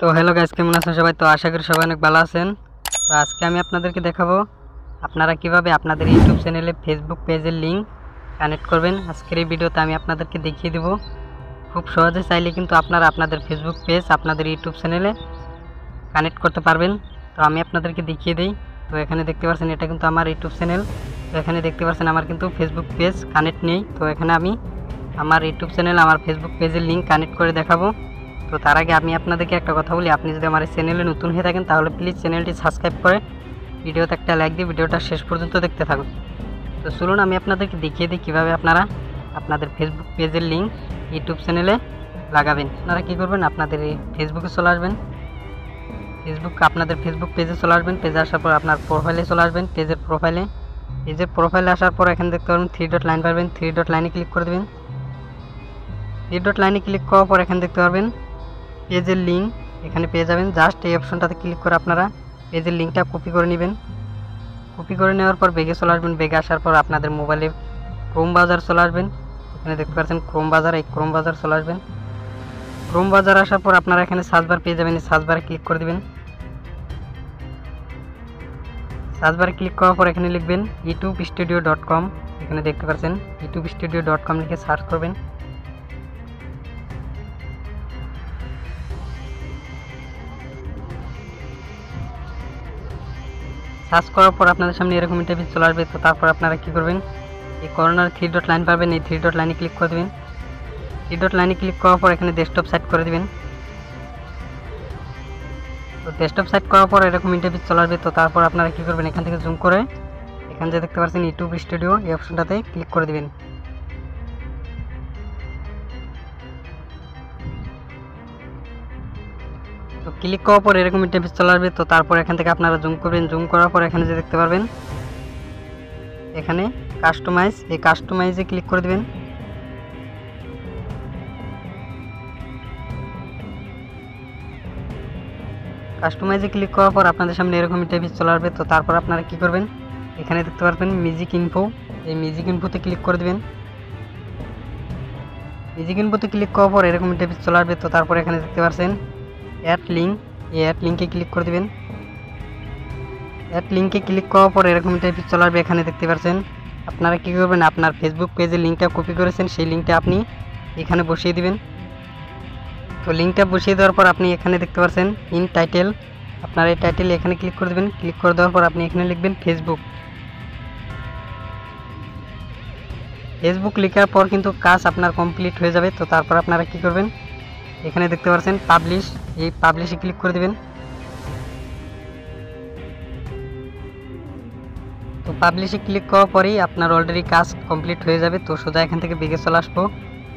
তো hello guys, কেমন আছেন সবাই? তো আশা করি সবাই অনেক ভালো আছেন। তো আজকে আমি আপনাদেরকে দেখাবো আপনারা কিভাবে আপনাদের ইউটিউব চ্যানেলে ফেসবুক পেজের লিঙ্ক কানেক্ট করবেন। আজকের এই ভিডিওতে আমি আপনাদেরকে দেখিয়ে দেব খুব সহজে চাইলে কিন্তু আপনারা আপনাদের ফেসবুক পেজ আপনাদের ইউটিউব চ্যানেলে কানেক্ট করতে পারবেন। তো আমি আপনাদেরকে দেখিয়ে দিই। তো এখানে দেখতে পাচ্ছেন এটা কিন্তু আমার ইউটিউব চ্যানেল। তো এখানে দেখতে পাচ্ছেন আমার কিন্তু ফেসবুক পেজ কানেক্ট নেই। তো এখানে আমি আমার ইউটিউব চ্যানেল আমার ফেসবুক পেজের লিঙ্ক কানেক্ট করে দেখাবো। তো তার আগে আমি আপনাদেরকে একটা কথা বলি, আপনি যদি আমার চ্যানেলে নতুন হয়ে থাকেন তাহলে প্লিজ চ্যানেলটি সাবস্ক্রাইব করে ভিডিওতে একটা লাইক দিয়ে ভিডিওটা শেষ পর্যন্ত দেখতে থাকুন। তো চলুন আমি আপনাদেরকে দেখিয়ে দিই কীভাবে আপনারা আপনাদের ফেসবুক পেজের লিঙ্ক ইউটিউব চ্যানেলে লাগাবেন। আপনারা কী করবেন, আপনাদের এই ফেসবুকে চলে আসবেন। আপনাদের ফেসবুক পেজে চলে আসবেন। পেজে আসার পর আপনার প্রোফাইলে চলে আসবেন। পেজের প্রোফাইলে আসার পর এখানে দেখতে পারবেন 3 ডট লাইন পাবেন। 3 ডট লাইনে ক্লিক করে দেবেন। 3 ডট লাইনে ক্লিক করার পর এখানে দেখতে পারবেন পেজের লিঙ্ক, এখানে পেয়ে যাবেন। জাস্ট এই অপশনটাতে ক্লিক করে আপনারা পেজের লিঙ্কটা কপি করে নেবেন। কপি করে নেওয়ার পর বেগে চলে আসবেন। বেগে আসার পর আপনাদের মোবাইলে ক্রোম ব্রাউজার চলে আসবেন। এখানে দেখতে পাচ্ছেন ক্রোম ব্রাউজার, এই ক্রোম ব্রাউজার চলে আসবেন। ক্রোম ব্রাউজার আসার পর আপনারা এখানে সার্চ বার পেয়ে যাবেন। এই সার্চ বারে ক্লিক করে দেবেন। সার্চ বারে ক্লিক করার পর এখানে লিখবেন youtube-studio.com। এখানে দেখতে পাচ্ছেন youtube-studio.com লিখে সার্চ করবেন। সার্চ করার পর আপনাদের সামনে এরকম ইন্টারফেস চলে আসবে। তো তারপর আপনারা কী করবেন, এই কর্নার 3 ডট লাইন পাবেন। এই 3 ডট লাইনে ক্লিক করে দেবেন। 3 ডট লাইনে ক্লিক করার পর এখানে ডেস্কটপ সাইট করে দেবেন। তো ডেস্কটপ সাইট করার পর এরকম ইন্টারফেস চলে আসবে। তো তারপর আপনারা কী করবেন, এখান থেকে জুম করে এখানে যে দেখতে পাচ্ছেন ইউটিউব স্টুডিও, এই অপশনটাতে ক্লিক করে দেবেন। তো ক্লিক করার পর এরকম ইন্টারফেস চলে আসবে। তো তারপর এখান থেকে আপনারা জুম করবেন। জুম করার পর এখানে যে দেখতে পারবেন এখানে কাস্টমাইজ, এই কাস্টমাইজে ক্লিক করে দেবেন। কাস্টমাইজে ক্লিক করার পর আপনাদের সামনে এরকম ইন্টারফেস চলে আসবে। তো তারপর আপনারা কী করবেন, এখানে দেখতে পারবেন মিউজিক ইনফো, এই মিউজিক ইনফোতে ক্লিক করে দেবেন। মিউজিক ইনফোতে ক্লিক করার পর এরকম ইন্টারফেস চলে আসবে। তো তারপর এখানে দেখতে পাচ্ছেন অ্যাড লিঙ্ক, এই অ্যাড লিঙ্কে ক্লিক করে দেবেন। অ্যাড লিঙ্কে ক্লিক করার পর এরকম ইন্টারফেস চলে আসবে। এখানে দেখতে পাচ্ছেন আপনারা কী করবেন, আপনার ফেসবুক পেজের লিঙ্কটা কপি করেছেন সেই লিঙ্কটা আপনি এখানে বসিয়ে দিবেন। তো লিঙ্কটা বসিয়ে দেওয়ার পর আপনি এখানে দেখতে পাচ্ছেন ইন টাইটেল, আপনার এই টাইটেলে এখানে ক্লিক করে দেবেন। ক্লিক করে দেওয়ার পর আপনি এখানে লিখবেন ফেসবুক। ফেসবুক লেখার পর কিন্তু কাজ আপনার কমপ্লিট হয়ে যাবে। তো তারপর আপনারা কী করবেন, এখানে দেখতে পাচ্ছেন পাবলিশ, এই পাবলিশে ক্লিক করে দেবেন। তো পাবলিশে ক্লিক করার পরেই আপনার অলরেডি কাজ কমপ্লিট হয়ে যাবে। তো সোজা এখান থেকে বেগে চলে আসবো।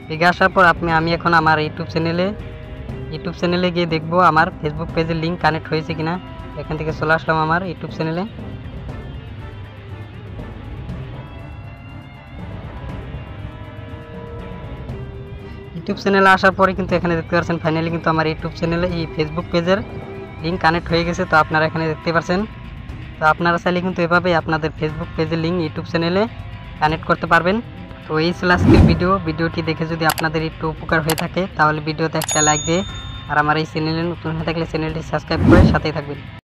বেগে আসার পর আমি এখন আমার ইউটিউব চ্যানেলে গিয়ে দেখবো আমার ফেসবুক পেজের লিঙ্ক কানেক্ট হয়েছে কিনা। এখান থেকে চলে আসলাম আমার ইউটিউব চ্যানেলে। ইউটিউব চ্যানেলে আসার পরে কিন্তু এখানে দেখতে পাচ্ছেন ফাইনালি কিন্তু আমার ইউটিউব চ্যানেলে এই ফেসবুক পেজের লিঙ্ক কানেক্ট হয়ে গেছে। তো আপনারা এখানে দেখতে পাচ্ছেন। তো আপনারা চাইলে কিন্তু এভাবেই আপনাদের ফেসবুক পেজের লিঙ্ক ইউটিউব চ্যানেলে কানেক্ট করতে পারবেন। তো এই ছিল আজকের ভিডিওটি দেখে যদি আপনাদের একটু উপকার হয়ে থাকে তাহলে ভিডিওতে একটা লাইক দিয়ে আর আমার এই চ্যানেলে নতুন হয়ে থাকলে চ্যানেলটি সাবস্ক্রাইব করে সাথেই থাকবেন।